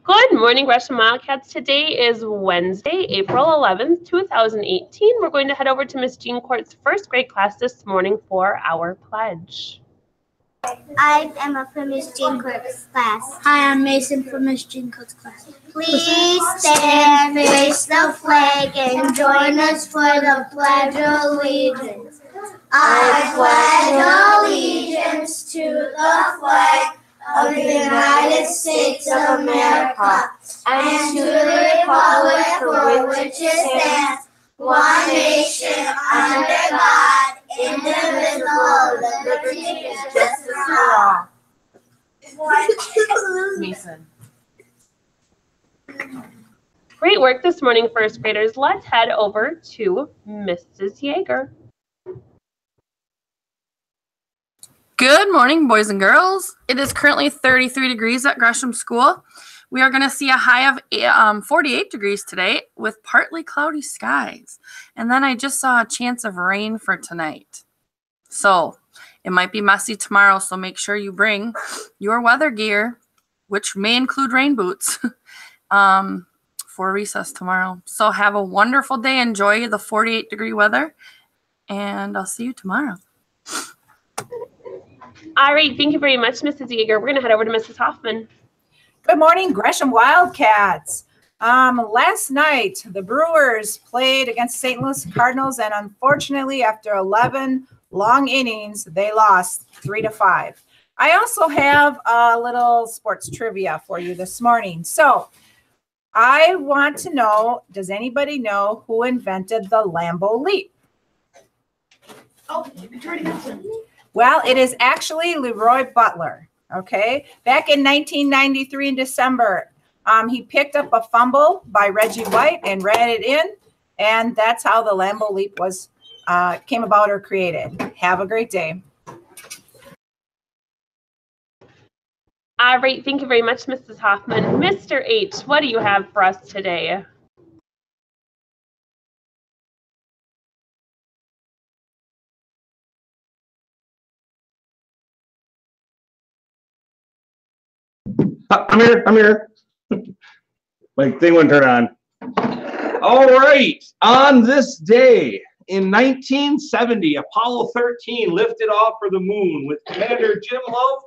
Good morning, Gresham Wildcats. Today is Wednesday, April 11th, 2018. We're going to head over to Miss Jean Court's first grade class this morning for our pledge. I'm Emma from Miss Jean Court's class. Hi, I'm Mason from Miss Jean Court's class. Please stand, face the flag, and join us for the Pledge of Allegiance. I pledge allegiance to the flag of the United States of America and to the republic for which it stands, one nation, under God, indivisible, with liberty and justice for all. Mason. Great work this morning, first graders. Let's head over to Mrs. Yeager. Good morning, boys and girls. It is currently 33 degrees at Gresham School. We are going to see a high of 48 degrees today with partly cloudy skies. And then I just saw a chance of rain for tonight. So it might be messy tomorrow, so make sure you bring your weather gear, which may include rain boots, for recess tomorrow. So have a wonderful day. Enjoy the 48-degree weather, and I'll see you tomorrow. All right, thank you very much, Mrs. Yeager. We're going to head over to Mrs. Hoffman. Good morning, Gresham Wildcats. Last night, the Brewers played against St. Louis Cardinals, and unfortunately, after 11 long innings, they lost 3-5. I also have a little sports trivia for you this morning. So I want to know, does anybody know who invented the Lambeau Leap? Oh, you already mentioned. Well, it is actually Leroy Butler, okay? Back in 1993 in December, he picked up a fumble by Reggie White and ran it in, and that's how the Lambeau Leap was came about or created. Have a great day. All right, thank you very much, Mrs. Hoffman. Mr. H, what do you have for us today? I'm here. My thing wouldn't turn on. All right. On this day in 1970, Apollo 13 lifted off for the moon with Commander Jim Love,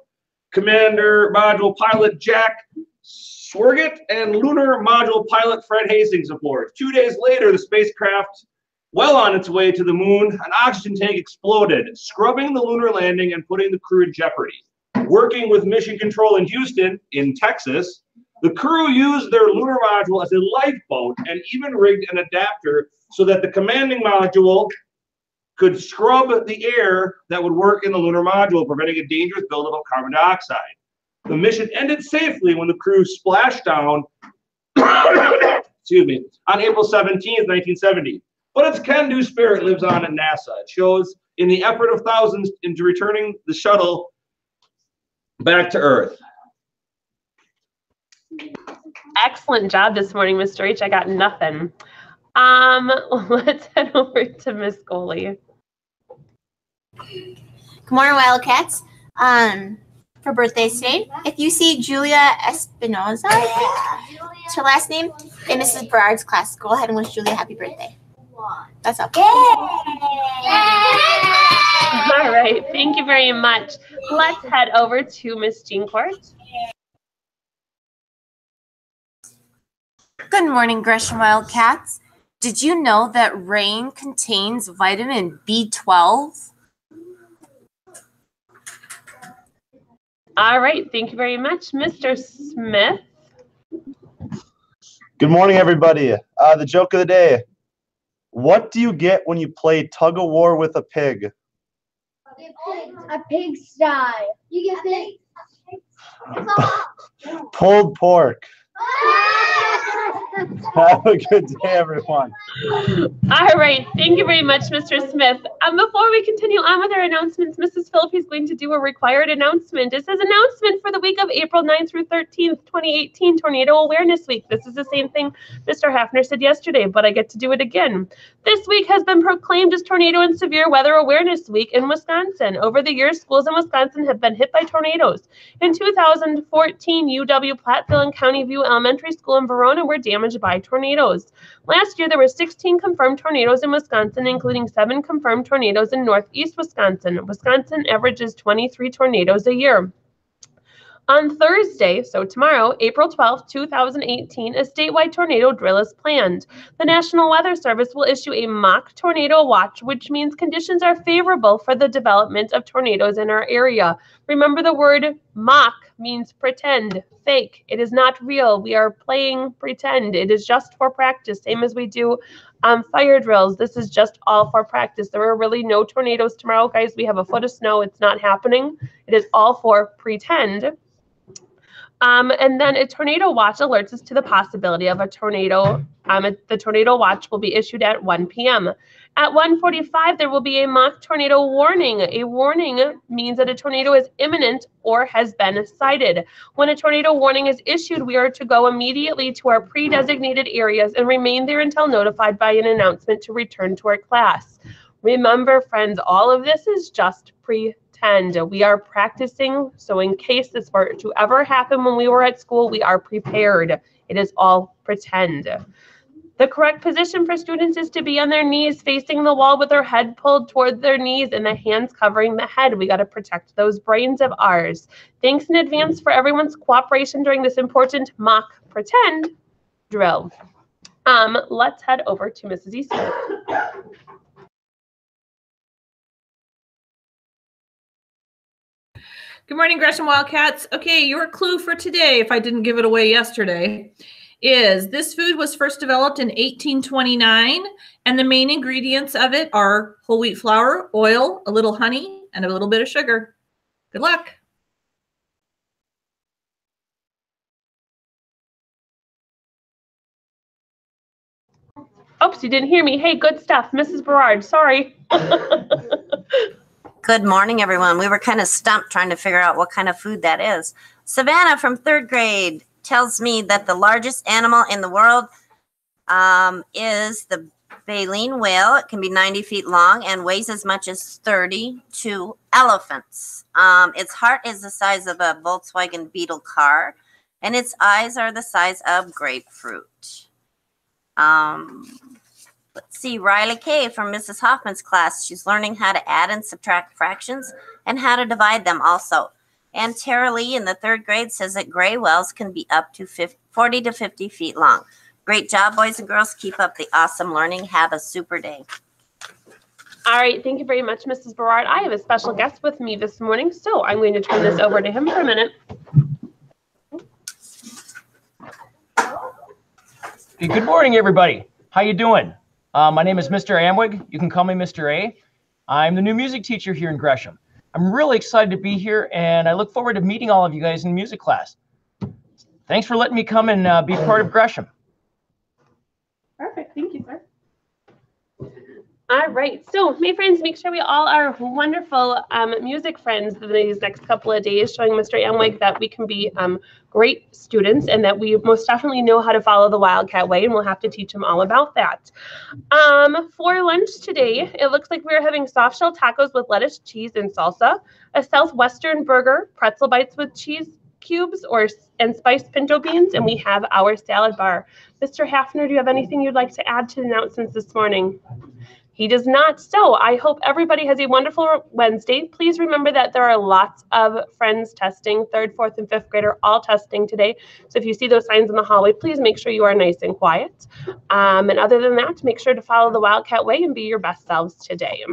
Commander Module Pilot Jack Swigert, and Lunar Module Pilot Fred Hastings aboard. 2 days later, the spacecraft, well on its way to the moon, an oxygen tank exploded, scrubbing the lunar landing and putting the crew in jeopardy. Working with Mission Control in Houston, in Texas, the crew used their lunar module as a lifeboat and even rigged an adapter so that the commanding module could scrub the air that would work in the lunar module, preventing a dangerous buildup of carbon dioxide. The mission ended safely when the crew splashed down excuse me, on April 17th, 1970. But its can-do spirit lives on at NASA. It shows in the effort of thousands into returning the shuttle back to Earth. Excellent job this morning, Mr. H. I got nothing. Let's head over to Miss Goley. Good morning, Wildcats. For birthdays today, if you see Julia Espinoza, it's her last name, in Mrs. Berard's class, go ahead and wish Julia happy birthday. That's all. All right, thank you very much. Let's head over to Miss Jean Court. Good morning, Gresham Wildcats. Did you know that rain contains vitamin B12? All right, thank you very much. Mr. Smith. Good morning, everybody. The joke of the day. What do you get when you play tug-of-war with a pig? A pigsty. You get pig. Pulled pork. Have a good day, everyone. All right. Thank you very much, Mr. Smith. Before we continue on with our announcements, Mrs. Phillips is going to do a required announcement. It says announcement for the week of April 9th through 13th, 2018, Tornado Awareness Week. This is the same thing Mr. Hafner said yesterday, but I get to do it again. This week has been proclaimed as Tornado and Severe Weather Awareness Week in Wisconsin. Over the years, schools in Wisconsin have been hit by tornadoes. In 2014, UW Platteville and County View Elementary School in Verona were damaged by tornadoes. Last year, there were 16 confirmed tornadoes in Wisconsin, including 7 confirmed tornadoes in northeast Wisconsin. Wisconsin averages 23 tornadoes a year. On Thursday, so tomorrow, April 12th, 2018, a statewide tornado drill is planned. The National Weather Service will issue a mock tornado watch, which means conditions are favorable for the development of tornadoes in our area. Remember, the word mock means pretend, fake. It is not real. We are playing pretend. It is just for practice, same as we do fire drills. This is just all for practice. There are really no tornadoes tomorrow, guys. We have a foot of snow. It's not happening. It is all for pretend. And then a tornado watch alerts us to the possibility of a tornado. The tornado watch will be issued at 1 p.m. At 1:45, there will be a mock tornado warning. A warning means that a tornado is imminent or has been sighted. When a tornado warning is issued, we are to go immediately to our pre-designated areas and remain there until notified by an announcement to return to our class. Remember, friends, all of this is just pretend. We are practicing, so in case this were to ever happen when we were at school, we are prepared. It is all pretend. The correct position for students is to be on their knees facing the wall with their head pulled toward their knees and the hands covering the head. We got to protect those brains of ours. Thanks in advance for everyone's cooperation during this important mock pretend drill. Let's head over to Mrs. Eastman. Good morning, Gresham Wildcats. Okay, your clue for today, if I didn't give it away yesterday, is this food was first developed in 1829, and the main ingredients of it are whole wheat flour, oil, a little honey, and a little bit of sugar. Good luck. Oops, you didn't hear me. Hey, good stuff. Mrs. Berard, sorry. Good morning, everyone. We were kind of stumped trying to figure out what kind of food that is. Savannah from 3rd grade tells me that the largest animal in the world is the baleen whale. It can be 90 feet long and weighs as much as 32 elephants. Its heart is the size of a Volkswagen Beetle car, and its eyes are the size of grapefruit. Let's see, Riley Kay from Mrs. Hoffman's class. She's learning how to add and subtract fractions and how to divide them also. And Tara Lee in the 3rd grade says that gray whales can be up to 40 to 50 feet long. Great job, boys and girls. Keep up the awesome learning. Have a super day. All right, thank you very much, Mrs. Berard. I have a special guest with me this morning, so I'm going to turn this over to him for a minute. Hey, good morning, everybody. How you doing? My name is Mr. Amwig. You can call me Mr. A. I'm the new music teacher here in Gresham. I'm really excited to be here, and I look forward to meeting all of you guys in music class. Thanks for letting me come and be part of Gresham. Perfect. Thank you, sir. All right. So, my friends, make sure we all are wonderful music friends these next couple of days, showing Mr. Amwig that we can be great students and that we most definitely know how to follow the Wildcat way, and we'll have to teach them all about that. For lunch today, it looks like we're having soft shell tacos with lettuce, cheese, and salsa, a Southwestern burger, pretzel bites with cheese cubes and spiced pinto beans, and we have our salad bar. Mr. Hafner, do you have anything you'd like to add to the announcements this morning? He does not. So I hope everybody has a wonderful Wednesday. Please remember that there are lots of friends testing. 3rd, 4th, and 5th grade are all testing today. So if you see those signs in the hallway, please make sure you are nice and quiet. And other than that, make sure to follow the Wildcat way and be your best selves today.